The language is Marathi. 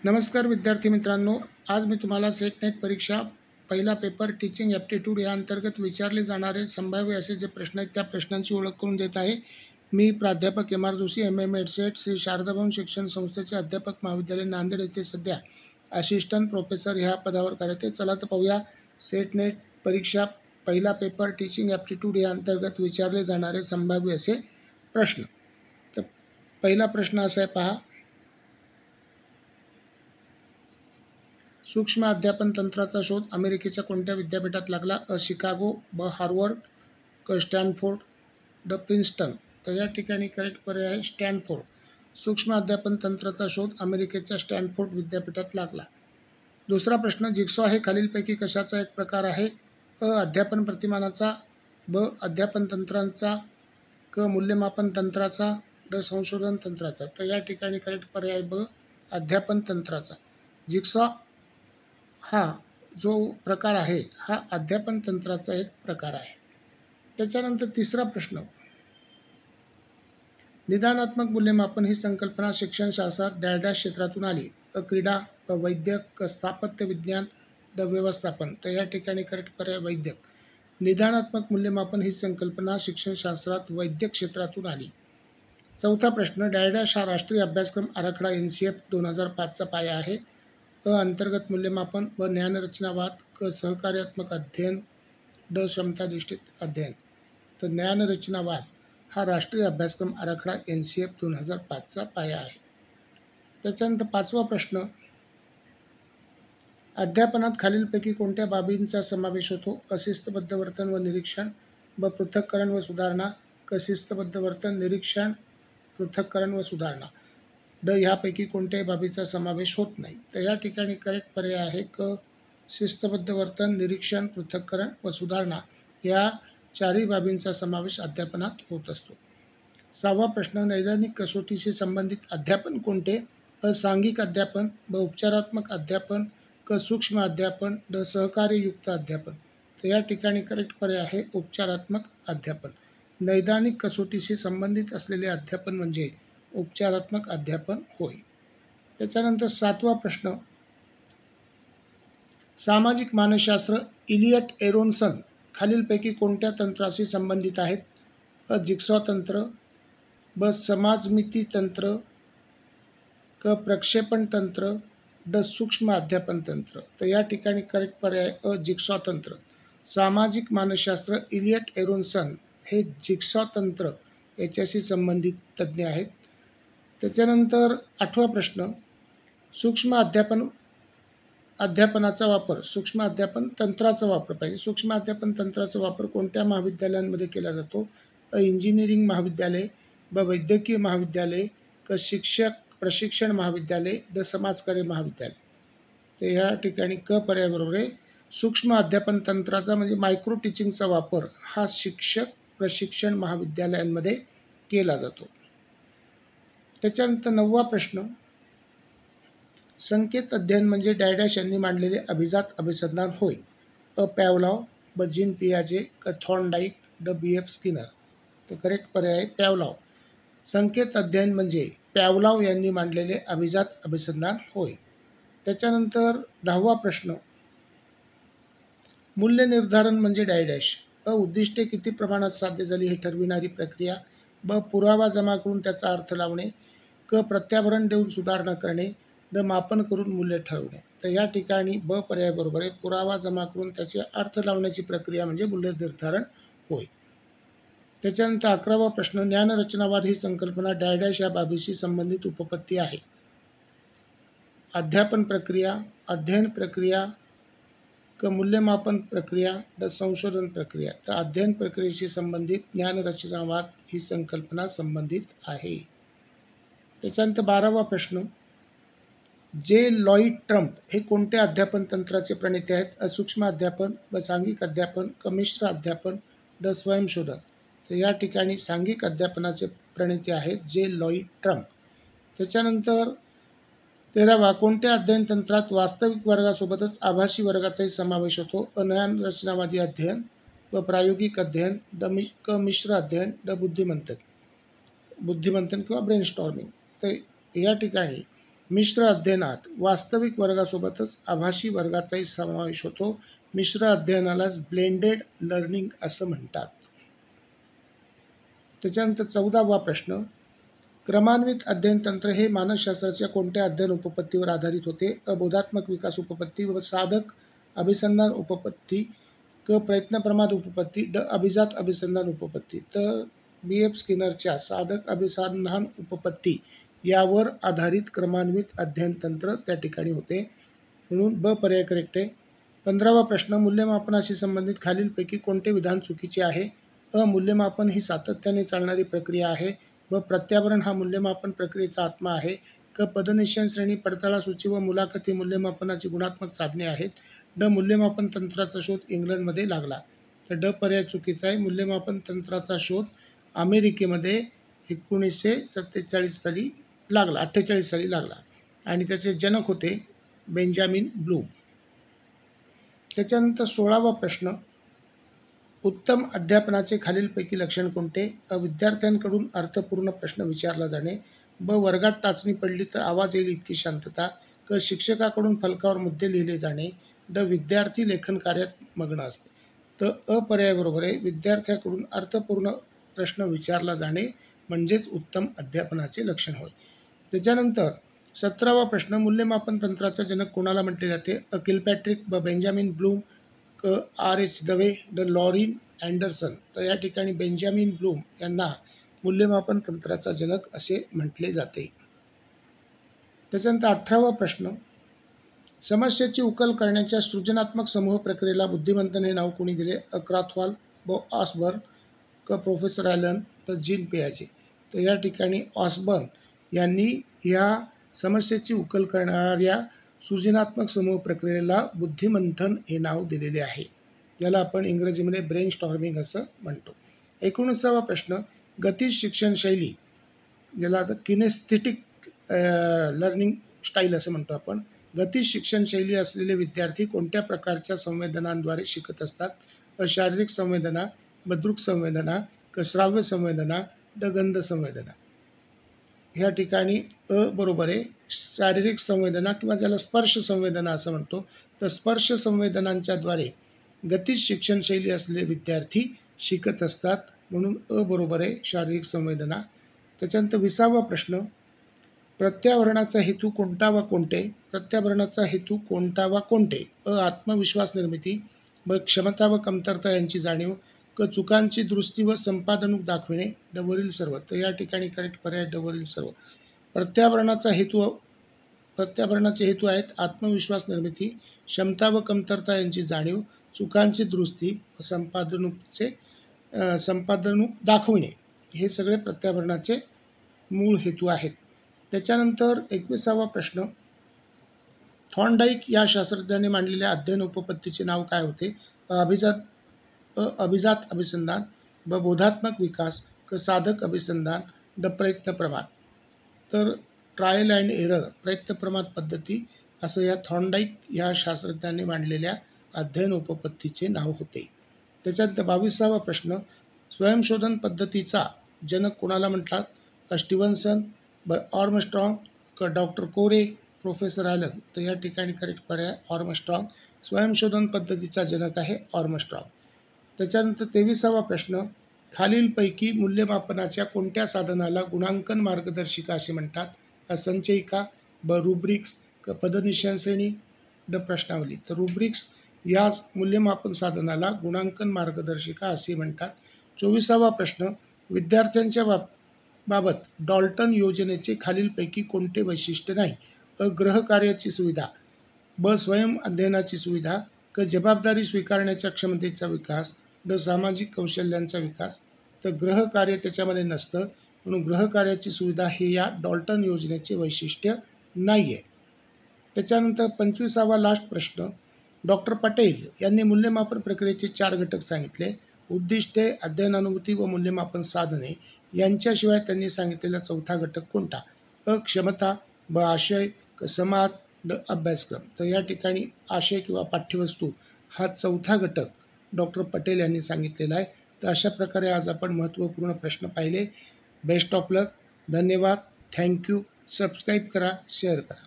नमस्कार विद्यार्थी मित्रांनो, आज मी तुम्हाला सेट नेट परीक्षा पहिला पेपर टीचिंग ॲप्टिट्यूड या अंतर्गत विचारले जाणारे संभाव्य असे जे प्रश्न आहेत त्या प्रश्नांची ओळख करून देत आहे. मी प्राध्यापक एम आर जोशी MM एडसेट श्री शारदाभवन शिक्षण संस्थेचे अध्यापक महाविद्यालय नांदेड येथे सध्या असिस्टंट प्रोफेसर ह्या पदावर कार्यरत आहे. चला तर पाहूया सेट नेट परीक्षा पहिला पेपर टीचिंग ॲप्टिट्यूड या अंतर्गत विचारले जाणारे संभाव्य असे प्रश्न. तर पहिला प्रश्न असा आहे, पहा. सूक्ष्म अध्यापन तंत्राचा शोध अमेरिकेच्या कोणत्या विद्यापीठात लागला? Chicago, Harvard, Stanford, Princeton. तर या ठिकाणी करेक्ट पर्याय आहे स्टॅनफोर्ड. सूक्ष्म अध्यापन तंत्राचा शोध अमेरिकेच्या स्टॅनफोर्ड विद्यापीठात लागला. दुसरा प्रश्न, जिग्सॉ हे खालीलपैकी कशाचा एक प्रकार आहे? अध्यापन प्रतिमानाचा, अध्यापन तंत्रांचा, मूल्यमापन तंत्राचा, संशोधन तंत्राचा. तर या ठिकाणी करेक्ट पर्याय अध्यापन तंत्राचा. जिग्सॉ हा जो प्रकार आहे हा अध्यापन तंत्राचा एक प्रकार आहे. त्याच्यानंतर तिसरा प्रश्न, निदानात्मक मूल्यमापन ही संकल्पना शिक्षणशास्त्रात डॅश क्षेत्रातून आली? क्रीडा, वैद्यक, स्थापत्य विज्ञान, व्यवस्थापन. तर या ठिकाणी करेक्ट पर्याय वैद्यक. निदानात्मक मूल्यमापन ही संकल्पना शिक्षणशास्त्रात वैद्यक क्षेत्रातून आली. चौथा प्रश्न, डॅश हा राष्ट्रीय अभ्यासक्रम आराखडा NCF 2005चा पाया आहे. अंतर्गत मूल्यमापन, ज्ञानरचनावाद, सहकार्यात्मक अध्ययन, क्षमताधिष्ठित अध्ययन. तर ज्ञानरचनावाद हा राष्ट्रीय अभ्यासक्रम आराखडा NCF 2005चा पाया आहे. त्याच्यानंतर पाचवा प्रश्न, अध्यापनात खालीलपैकी कोणत्या बाबींचा समावेश होतो? अशिस्तबद्ध वर्तन व निरीक्षण, पृथक्करण व सुधारणा, शिस्तबद्ध वर्तन, निरीक्षण, पृथक्करण व सुधारणा. ह्यापैकी कोणत्याही बाबीचा समावेश होत नाही. तर या ठिकाणी करेक्ट पर्याय आहे शिस्तबद्ध वर्तन, निरीक्षण, पृथक्करण व सुधारणा या चारही बाबींचा समावेश अध्यापनात होत असतो. सहावा प्रश्न, नैदानिक कसोटीशी संबंधित अध्यापन कोणते? सांघिक अध्यापन, उपचारात्मक अध्यापन, सूक्ष्म अध्यापन, सहकार्ययुक्त अध्यापन. तर या ठिकाणी करेक्ट पर्याय आहे उपचारात्मक अध्यापन. नैदानिक कसोटीशी संबंधित असलेले अध्यापन म्हणजे उपचारात्मक अध्यापन होय. त्याच्यानंतर सातवा प्रश्न, सामाजिक मानसशास्त्र इलियट एरोन्सन खालीलपैकी कोणत्या तंत्राशी संबंधित आहेत? जिग्सॉ तंत्र, समाजमिती तंत्र, प्रक्षेपण तंत्र, सूक्ष्म अध्यापन तंत्र. तर या ठिकाणी करेक्ट पर्याय जिग्सॉ तंत्र. सामाजिक मानसशास्त्र इलियट एरोन्सन हे जिग्सॉ तंत्र याच्याशी संबंधित तज्ज्ञ आहेत. त्याच्यानंतर आठवा प्रश्न, सूक्ष्म अध्यापनाचा वापर, सूक्ष्म अध्यापन तंत्राचा वापर पाहिजे. सूक्ष्म अध्यापन तंत्राचा वापर कोणत्या महाविद्यालयांमध्ये केला जातो? इंजिनिअरिंग महाविद्यालय, वैद्यकीय महाविद्यालय, शिक्षक प्रशिक्षण महाविद्यालय, समाजकार्य महाविद्यालय. तर या ठिकाणी पर्याय बरोबर आहे. सूक्ष्म अध्यापन तंत्राचा म्हणजे मायक्रो टीचिंगचा वापर हा शिक्षक प्रशिक्षण महाविद्यालयांमध्ये केला जातो. त्याच्यानंतर नववा प्रश्न, संकेत अध्ययन म्हणजे डॅश यांनी मांडलेले अभिजात अभिसंधान होय? पॅवलॉव, जीन पियाजे, थॉर्नडाईक, BF स्किनर. तर करेक्ट पर्याय आहे पॅवलॉव. संकेत अध्ययन म्हणजे पॅवलॉव यांनी मांडलेले अभिजात अभिसंधान होय. त्याच्यानंतर 10वा प्रश्न, मूल्य निर्धारण म्हणजे डॅश? उद्दिष्टे किती प्रमाणात साध्य झाली हे ठरविणारी प्रक्रिया, पुरावा जमा करून त्याचा अर्थ लावणे, प्रत्याभरण देऊन सुधारणा करणे, मापन करून मूल्य ठरवणे. तर या ठिकाणी पर्याय बरोबर आहे. पुरावा जमा करून त्याचे अर्थ लावण्याची प्रक्रिया म्हणजे मूल्य निर्धारण होय. त्याच्यानंतर 11वा प्रश्न, ज्ञानरचनावाद ही संकल्पना डॅश या बाबीशी संबंधित उपपत्ती आहे? अध्यापन प्रक्रिया, अध्ययन प्रक्रिया, मूल्यमापन प्रक्रिया, संशोधन प्रक्रिया. तर अध्ययन प्रक्रियेशी संबंधित ज्ञानरचनावाद ही संकल्पना संबंधित आहे. त्याच्यानंतर 12वा प्रश्न, जे लॉईड ट्रम्प हे कोणत्या अध्यापन तंत्राचे प्रणेते आहेत? सूक्ष्म अध्यापन, सांघिक अध्यापन, मिश्र अध्यापन, स्वयंशोधन. तर या ठिकाणी सांघिक अध्यापनाचे प्रणेते आहेत जे लॉईड ट्रम्प. त्याच्यानंतर 13वा, कोणत्या अध्ययन तंत्रात वास्तविक वर्गासोबतच आभासी वर्गाचाही समावेश होतो? ज्ञानरचनावादी अध्ययन, प्रायोगिक अध्ययन, मिश्र अध्ययन, बुद्धिमंथन किंवा ब्रेनस्टॉर्मिंग. तर या ठिकाणी मिश्र अध्ययनात वास्तविक वर्गासोबतच आभासी वर्गाचाही समावेश होतो. मिश्र अध्ययनालाच ब्लेंडेड लर्निंग असं म्हणतात. त्याच्यानंतर 14वा प्रश्न, क्रमान्वित अध्ययन तंत्र हे मानसशास्त्राच्या कोणत्या अध्ययन उपपत्तीवर आधारित होते? अ. बोधात्मक विकास उपपत्ती, व साधक अभिसंधान उपपत्ती, क. प्रयत्नप्रमाद उपपत्ती, ड. अभिजात अभिसंधान उपपत्ती. तर B.F. स्किनरच्या साधक अभिसंधान उपपत्ती यावर आधारित क्रमान्वित अध्ययन तंत्र त्या ठिकाणी होते, म्हणून ब पर्याय करेक्ट आहे. 15वा प्रश्न, मूल्यमापनाशी संबंधित खालीलपैकी कोणते विधान चुकीचे आहे? अ. मूल्यमापन ही सातत्याने चालणारी प्रक्रिया आहे. व. प्रत्यावरण हा मूल्यमापन प्रक्रियेचा आत्मा आहे. क. पदनिश्चय श्रेणी, पडताळा सूची व मुलाखत ही मूल्यमापनाची गुणात्मक साधने आहेत. ड. मूल्यमापन तंत्राचा शोध इंग्लंडमध्ये लागला. तर ड पर्याय चुकीचा आहे. मूल्यमापन तंत्राचा शोध अमेरिकेमध्ये 1947 साली लागला, 48 साली लागला, आणि त्याचे जनक होते बेंजामिन ब्लूम. त्याच्यानंतर 16वा प्रश्न, उत्तम अध्यापनाचे खालीलपैकी लक्षण कोणते? अ. विद्यार्थ्यांकडून अर्थपूर्ण प्रश्न विचारला जाणे. ब. वर्गात टाचणी पडली तर आवाज येईल इतकी शांतता. क. शिक्षकाकडून फलकावर मुद्दे लिहिले जाणे. ड. विद्यार्थी लेखन कार्यात मग्न असते. तर अ पर्याय बरोबर आहे. विद्यार्थ्याकडून अर्थपूर्ण प्रश्न विचारला जाणे म्हणजेच उत्तम अध्यापनाचे लक्षण होय. त्याच्यानंतर 17वा प्रश्न, मूल्यमापन तंत्राचा जनक कोणाला म्हटले जाते? अ. किलपॅट्रिक, ब. बेंजामिन ब्लूम, क. R.H. दवे, ड. Lauren Anderson. तर या ठिकाणी बेंजामिन ब्लूम यांना मूल्यमापन तंत्राचा जनक असे म्हटले जाते. त्याच्यानंतर 18वा प्रश्न, समस्येची उकल करण्याच्या सृजनात्मक समूह प्रक्रियेला बुद्धिमंथन हे नाव कोणी दिले? अ. क्रॉथवॉल, ब. ऑसबर्न, क. प्रोफेसर ॲलन, तर जीन पियाजे. तर या ठिकाणी ऑसबर्न यांनी या समस्येची उकल करणाऱ्या सृजनात्मक समूह प्रक्रियेला बुद्धिमंथन हे नाव दिलेले आहे. याला आपण इंग्रजीमध्ये ब्रेन स्टॉर्मिंग असं म्हणतो. 19वा प्रश्न, गतिज शिक्षणशैली, ज्याला आता किनेस्थेटिक लर्निंग स्टाईल असं म्हणतो आपण, गतिज शिक्षणशैली असलेले विद्यार्थी कोणत्या प्रकारच्या संवेदनांद्वारे शिकत असतात? अ. शारीरिक संवेदना, ब. दृक संवेदना, क. श्राव्य संवेदना, ड. गंध संवेदना. ह्या ठिकाणी अ बरोबर आहे. शारीरिक संवेदना किंवा ज्याला स्पर्श संवेदना असं म्हणतो, तर स्पर्श संवेदनांच्याद्वारे गतिज शिक्षणशैली असलेले विद्यार्थी शिकत असतात, म्हणून अ बरोबर आहे, शारीरिक संवेदना. त्याच्यानंतर 20वा प्रश्न, प्रत्यावरणाचा हेतू कोणता वा कोणते? प्रत्यावरणाचा हेतू कोणता वा कोणते? अ. आत्मविश्वास निर्मिती, ब. क्षमता व कमतरता यांची जाणीव, क. चुकांची दुरुस्ती व संपादनूक दाखविणे, ड. वरील सर्व. तर या ठिकाणी करेक्ट पर्याय ड. वरील सर्व. प्रत्यावरणाचे हेतू आहेत आत्मविश्वास निर्मिती, क्षमता व कमतरता यांची जाणीव, चुकांची दुरुस्ती व संपादनूक दाखविणे, हे सगळे प्रत्यावरणाचे मूळ हेतू आहेत. त्याच्यानंतर 21वा प्रश्न, थॉर्नडाईक या शास्त्रज्ञाने मांडलेल्या अध्ययन उपपत्तीचे नाव काय होते? अभिजात अभिसंधान, ब. बोधात्मक विकास, क. साधक अभिसंधान, ड. प्रयत्न प्रमाद. तर ट्रायल अँड एरर प्रयत्न प्रमाद पद्धती असं या थॉर्नडाईक या शास्त्रज्ञाने मांडलेल्या अध्ययन उपपत्तीचे नाव होते. त्याच्यानंतर 22वा प्रश्न, स्वयंशोधन पद्धतीचा जनक कोणाला म्हणतात? अ. स्टीव्हन्सन, ब. आर्मस्ट्रॉंग, क. डॉक्टर कोरे, प्रोफेसर ॲलन. तर या ठिकाणी करेक्ट पर्याय आर्मस्ट्रॉंग. स्वयंशोधन पद्धतीचा जनक आहे आर्मस्ट्रॉंग. त्याच्यानंतर 23वा प्रश्न, खालीलपैकी मूल्यमापनाच्या कोणत्या साधनाला गुणांकन मार्गदर्शिका असे म्हणतात? अ. संचयिका, ब. रुब्रिक्स, क. पदनिश्चय श्रेणी, ड. प्रश्नावली. तर रुब्रिक्स याच मूल्यमापन साधनाला गुणांकन मार्गदर्शिका असे म्हणतात. 24वा प्रश्न, विद्यार्थ्यांच्या बाबत डॉल्टन योजनेचे खालीलपैकी कोणते वैशिष्ट्य नाही? अ. ग्रहकार्याची सुविधा, ब. स्वयं अध्ययनाची सुविधा, क. जबाबदारी स्वीकारण्याच्या क्षमतेचा विकास, ड. सामाजिक कौशल्यांचा विकास. तर ग्रहकार्य त्याच्यामध्ये नसतं, म्हणून ग्रहकार्याची सुविधा हे या डॉल्टन योजनेचे वैशिष्ट्य नाही आहे. त्याच्यानंतर 25वा लास्ट प्रश्न, डॉक्टर पटेल यांनी मूल्यमापन प्रक्रियेचे 4 घटक सांगितले. उद्दिष्टे, अध्ययनानुभूती व मूल्यमापन साधने यांच्याशिवाय त्यांनी सांगितलेला चौथा घटक कोणता? अ. क्षमता, ब. आशय, क. समाज, ड. अभ्यासक्रम. तर या ठिकाणी आशय किंवा पाठ्यवस्तू हा चौथा घटक डॉक्टर पटेल यांनी सांगितलेला आहे. तर अशा प्रकारे आज आपण महत्त्वपूर्ण प्रश्न पाहिले. बेस्ट ऑफ लक. धन्यवाद. थँक्यू. सबस्क्राईब करा, शेअर करा.